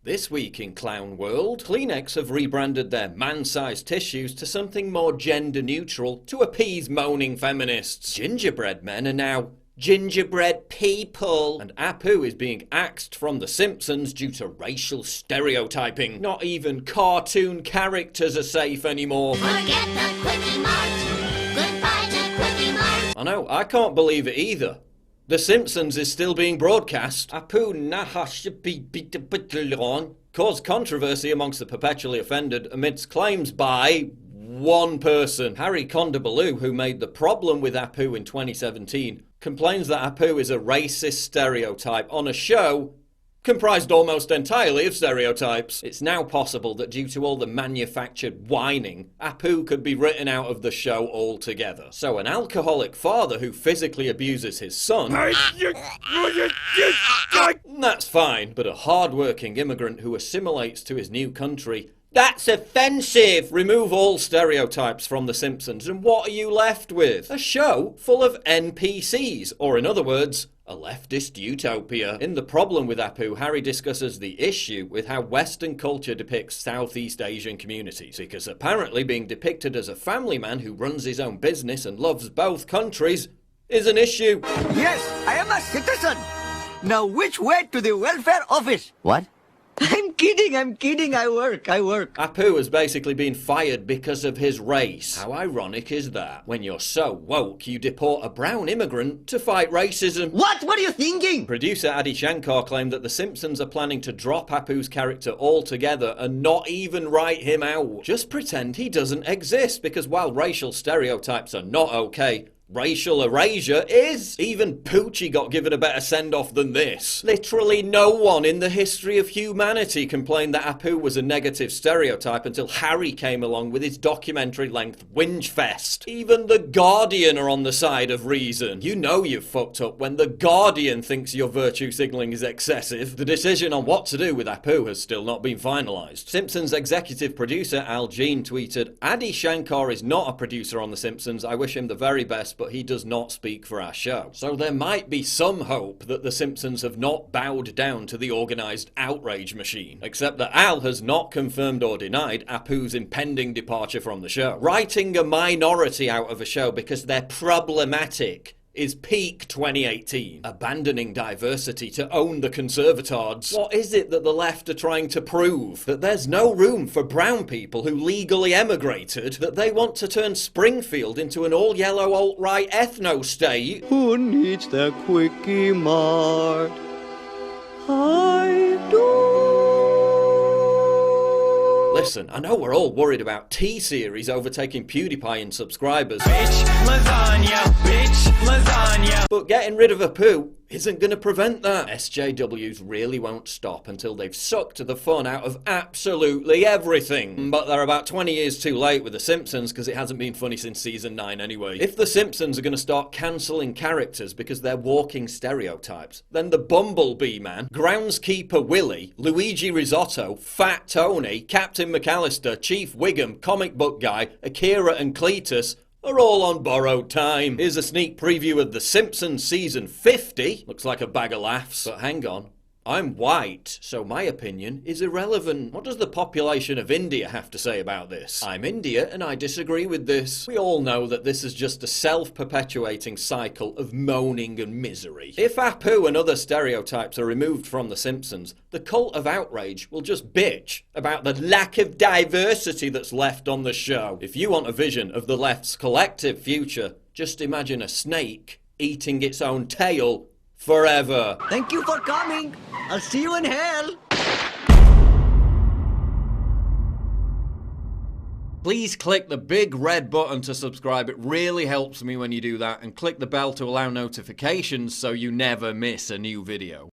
This week in Clown World, Kleenex have rebranded their man-sized tissues to something more gender-neutral to appease moaning feminists. Gingerbread men are now gingerbread people. And Apu is being axed from The Simpsons due to racial stereotyping. Not even cartoon characters are safe anymore. Forget the Quickie Mart. Goodbye to Quickie Mart. I know, I can't believe it either. The Simpsons is still being broadcast. Apu caused controversy amongst the perpetually offended amidst claims by one person. Harry Condabaloo, who made The Problem with Apu in 2017, complains that Apu is a racist stereotype on a show comprised almost entirely of stereotypes. It's now possible that due to all the manufactured whining, Apu could be written out of the show altogether. So an alcoholic father who physically abuses his son, that's fine, but a hard-working immigrant who assimilates to his new country, that's offensive! Remove all stereotypes from The Simpsons and what are you left with? A show full of NPCs, or in other words, a leftist utopia. In The Problem with Apu, Harry discusses the issue with how Western culture depicts Southeast Asian communities, because apparently being depicted as a family man who runs his own business and loves both countries is an issue. Yes, I am a citizen. Now which way to the welfare office? What? I'm kidding, I work. Apu has basically been fired because of his race. How ironic is that? When you're so woke, you deport a brown immigrant to fight racism. What are you thinking? Producer Adi Shankar claimed that The Simpsons are planning to drop Apu's character altogether and not even write him out. Just pretend he doesn't exist, because while racial stereotypes are not okay, racial erasure is. Even Poochie got given a better send-off than this. Literally no one in the history of humanity complained that Apu was a negative stereotype until Harry came along with his documentary-length whinge fest. Even The Guardian are on the side of reason. You know you've fucked up when The Guardian thinks your virtue signalling is excessive. The decision on what to do with Apu has still not been finalised. Simpsons executive producer Al Jean tweeted, "Adi Shankar is not a producer on The Simpsons. I wish him the very best, but he does not speak for our show." So there might be some hope that The Simpsons have not bowed down to the organised outrage machine. Except that Al has not confirmed or denied Apu's impending departure from the show. Writing a minority out of a show because they're problematic is peak 2018. Abandoning diversity to own the conservatards. What is it that the left are trying to prove? That there's no room for brown people who legally emigrated? That they want to turn Springfield into an all-yellow alt-right ethno-state? Who needs the Quickie Mart? I do. Listen, I know we're all worried about T-Series overtaking PewDiePie in subscribers. Bitch lasagna, bitch lasagna. But getting rid of Apu isn't going to prevent that. SJWs really won't stop until they've sucked the fun out of absolutely everything. But they're about 20 years too late with The Simpsons because it hasn't been funny since season 9 anyway. If The Simpsons are going to start cancelling characters because they're walking stereotypes, then the Bumblebee Man, Groundskeeper Willie, Luigi Risotto, Fat Tony, Captain McAllister, Chief Wiggum, Comic Book Guy, Akira and Cletus are all on borrowed time. Here's a sneak preview of The Simpsons season 50. Looks like a bag of laughs. But hang on. I'm white, so my opinion is irrelevant. What does the population of India have to say about this? I'm India and I disagree with this. We all know that this is just a self-perpetuating cycle of moaning and misery. If Apu and other stereotypes are removed from The Simpsons, the cult of outrage will just bitch about the lack of diversity that's left on the show. If you want a vision of the left's collective future, just imagine a snake eating its own tail forever. Thank you for coming. I'll see you in hell. Please click the big red button to subscribe. It really helps me when you do that. And click the bell to allow notifications so you never miss a new video.